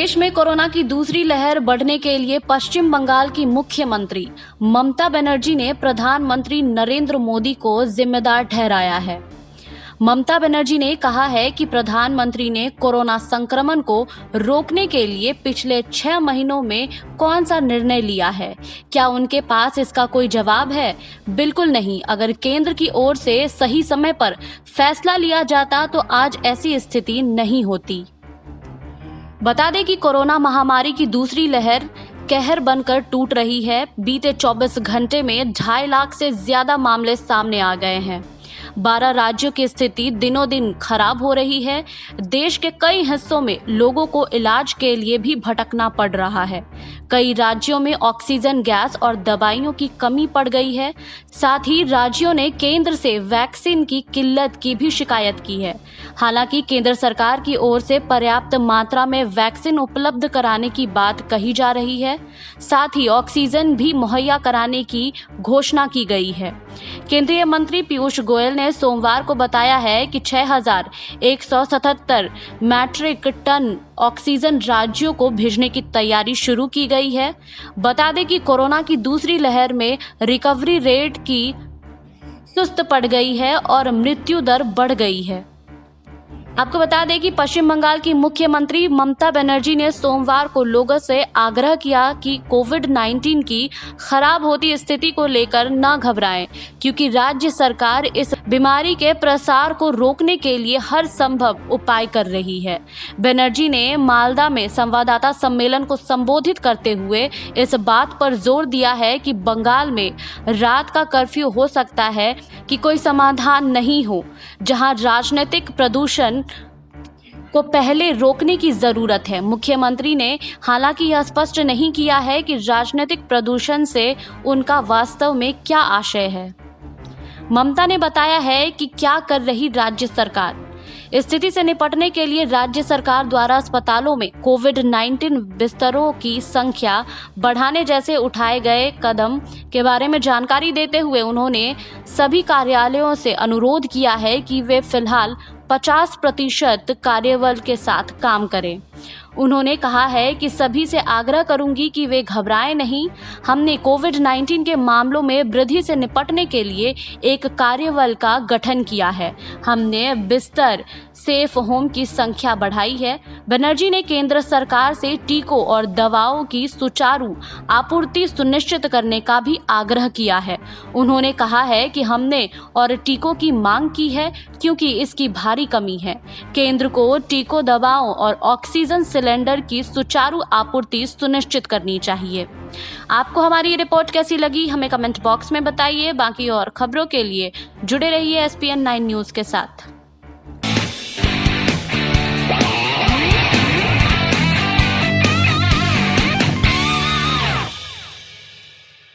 देश में कोरोना की दूसरी लहर बढ़ने के लिए पश्चिम बंगाल की मुख्यमंत्री ममता बनर्जी ने प्रधानमंत्री नरेंद्र मोदी को जिम्मेदार ठहराया है। ममता बनर्जी ने कहा है कि प्रधानमंत्री ने कोरोना संक्रमण को रोकने के लिए पिछले 6 महीनों में कौन सा निर्णय लिया है। क्या उनके पास इसका कोई जवाब है? बिल्कुल नहीं। अगर केंद्र की ओर से सही समय पर फैसला लिया जाता तो आज ऐसी स्थिति नहीं होती। बता दें कि कोरोना महामारी की दूसरी लहर कहर बनकर टूट रही है। बीते 24 घंटे में 2.5 लाख से ज्यादा मामले सामने आ गए हैं। 12 राज्यों की स्थिति दिनों दिन खराब हो रही है। देश के कई हिस्सों में लोगों को इलाज के लिए भी भटकना पड़ रहा है। कई राज्यों में ऑक्सीजन गैस और दवाइयों की कमी पड़ गई है। साथ ही राज्यों ने केंद्र से वैक्सीन की किल्लत की भी शिकायत की है। हालांकि केंद्र सरकार की ओर से पर्याप्त मात्रा में वैक्सीन उपलब्ध कराने की बात कही जा रही है। साथ ही ऑक्सीजन भी मुहैया कराने की घोषणा की गई है। केंद्रीय मंत्री पीयूष गोयल ने सोमवार को बताया है कि 6,177 मैट्रिक टन ऑक्सीजन राज्यों को भेजने की तैयारी शुरू की गई है। बता दें कि कोरोना की दूसरी लहर में रिकवरी रेट की सुस्त पड़ गई है और मृत्यु दर बढ़ गई है। आपको बता दें कि पश्चिम बंगाल की मुख्यमंत्री ममता बनर्जी ने सोमवार को लोगों से आग्रह किया कि कोविड-19 की खराब होती स्थिति को लेकर न घबराएं, क्योंकि राज्य सरकार इस बीमारी के प्रसार को रोकने के लिए हर संभव उपाय कर रही है। बनर्जी ने मालदा में संवाददाता सम्मेलन को संबोधित करते हुए इस बात पर जोर दिया है कि बंगाल में रात का कर्फ्यू हो सकता है कि कोई समाधान नहीं हो, जहां राजनीतिक प्रदूषण को पहले रोकने की जरूरत है। मुख्यमंत्री ने हालांकि यह स्पष्ट नहीं किया है कि राजनीतिक प्रदूषण से उनका वास्तव में क्या आशय है। ममता ने बताया है कि क्या कर रही राज्य सरकार। स्थिति से निपटने के लिए राज्य सरकार द्वारा अस्पतालों में कोविड-19 बिस्तरों की संख्या बढ़ाने जैसे उठाए गए कदम के बारे में जानकारी देते हुए उन्होंने सभी कार्यालयों से अनुरोध किया है कि वे फिलहाल 50% कार्यबल के साथ काम करें। उन्होंने कहा है कि सभी से आग्रह करूंगी कि वे घबराएं नहीं। हमने कोविड-19 के मामलों में वृद्धि से निपटने के लिए एक कार्यबल का गठन किया है। हमने बिस्तर सेफ होम की संख्या बढ़ाई है। बनर्जी ने केंद्र सरकार से टीकों और दवाओं की सुचारू आपूर्ति सुनिश्चित करने का भी आग्रह किया है। उन्होंने कहा है कि हमने और टीकों की मांग की है क्योंकि इसकी भारी कमी है। केंद्र को टीकों, दवाओं और ऑक्सीजन सिलेंडर की सुचारू आपूर्ति सुनिश्चित करनी चाहिए। आपको हमारी ये रिपोर्ट कैसी लगी हमें कमेंट बॉक्स में बताइए। बाकी और खबरों के लिए जुड़े रहिए SPN9 न्यूज़ के साथ।